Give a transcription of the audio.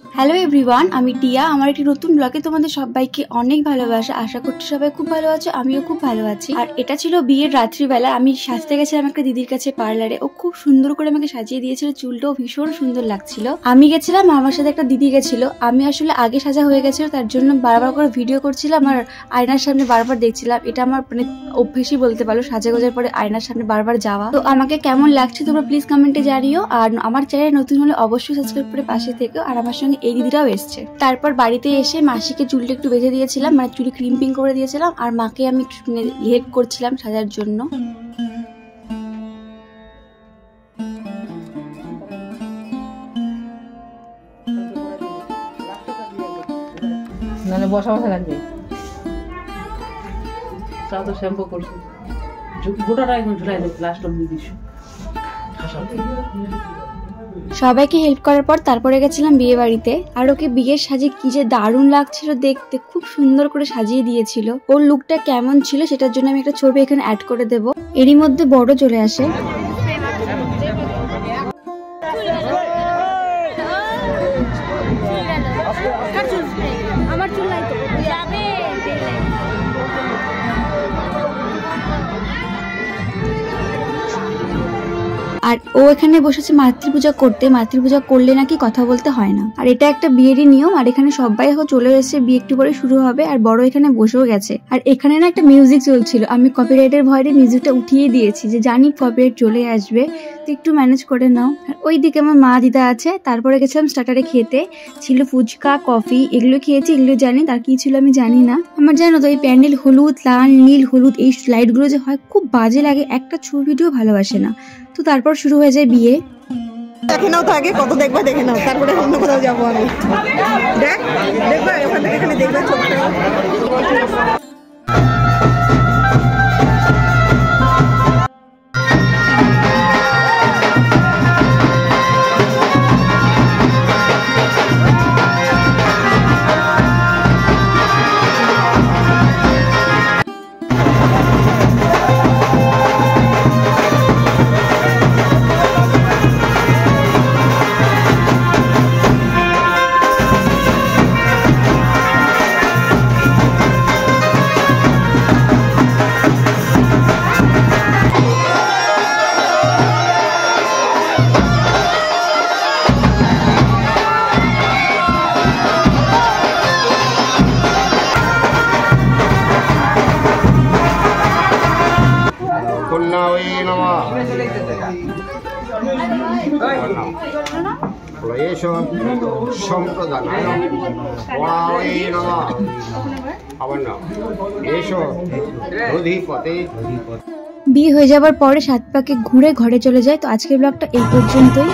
Hello everyone, আমি টিয়া। আমার একটি নতুন ব্লগে তোমাদের সবাইকে অনেক ভালোবাসা। আশা করছি সবাই খুব ভালো আছো, আমিও খুব ভালো আছি। আর এটা ছিল বিয়ের রাত্রিবেলা। আমি সাজতে গেছিলাম একটা দিদির কাছে পার্লারে। ও খুব সুন্দর করে আমাকে সাজিয়ে দিয়েছিল, চুলটাও ভীষণ সুন্দর লাগছিল। আমি গেছিলাম, আমার সাথে একটা দিদি গেছিল। আমি আসলে আগে সাজা হয়ে গেছিল, তার জন্য বারবার করে ভিডিও করছিলাম আর আয়নার সামনে বারবার দেখছিলাম। এটা আমার মানে অভ্যেসই বলতে পারো, সাজা গোজার পরে আয়নার সামনে বারবার যাওয়া। তো আমাকে কেমন লাগছে তোমরা প্লিজ কমেন্টে জানিও। আর আমার চ্যানেল নতুন হলে অবশ্যই সাবস্ক্রাইব করে পাশে থেকো। আর আমার সঙ্গে এই দিদিরাও এসছে। তারপর বাড়িতে এসে মাসিকে চুলটা একটু বেঁধে দিয়েছিলাম, মানে চুলে ক্রিম্পিং করে দিয়েছিলাম। আর মাকে আমি হেল্প করছিলাম সাজার জন্য। নালে বসা বসা লাগবে। তাও তো শ্যাম্পু করছি, গোটাটা এখন ঝুলাই দেব, লাস্ট অব্দি দিছো। সবাইকে হেল্প করার পর তারপরে গেছিলাম বিয়ে বাড়িতে। আর ওকে বিয়ের সাজে কি যে দারুণ লাগছিল দেখতে, খুব সুন্দর করে সাজিয়ে দিয়েছিল। ওর লুকটা কেমন ছিল সেটার জন্য আমি একটা ছবি এখানে অ্যাড করে দেব। এরই মধ্যে বড় চলে আসে। আমার চুল নাই তো যাবে। আর ও এখানে বসেছে মাতৃপূজা করতে। মাতৃপূজা করলে নাকি কথা বলতে হয় না। আর এটা একটা বিয়েরই নিয়ম। আর এখানে সবাই চলে এসেছে, বিয়ে একটু পরে শুরু হবে। আর বড় এখানে বসেও গেছে। আর এখানে না একটা মিউজিক চলছিল। আমি কপিরাইটের ভয়ে মিউজিকটা উঠিয়ে দিয়েছি, যে জানি কপিরাইট চলে আসবে, তো একটু ম্যানেজ করে নাও। আর ওইদিকে আমার মা দিদা আছে। তারপরে গেছিলাম স্টার্টারে খেতে। ছিল ফুচকা, কফি, এগুলো খেয়েছি। এগুলো জানি, তার কি ছিল আমি জানি না। আমার জানো তো এই প্যান্ডেল হলুদ, লাল, নীল, হলুদ এই লাইট গুলো যে হয় খুব বাজে লাগে। একটা ছবি ভিডিও ভালোবাসে না। তো তারপর শুরু হয়ে যায় বিয়ে। দেখে নাও তো আগে, কত দেখবা দেখে নাও, তারপরে অন্য কোথাও যাবো আমি। দেখবা ওখান থেকে এখানে দেখবা ছবিটা। বিয়ে হয়ে যাবার পরে 7 পাকে ঘুরে ঘরে চলে যায়। তো আজকের ব্লগটা এই পর্যন্তই।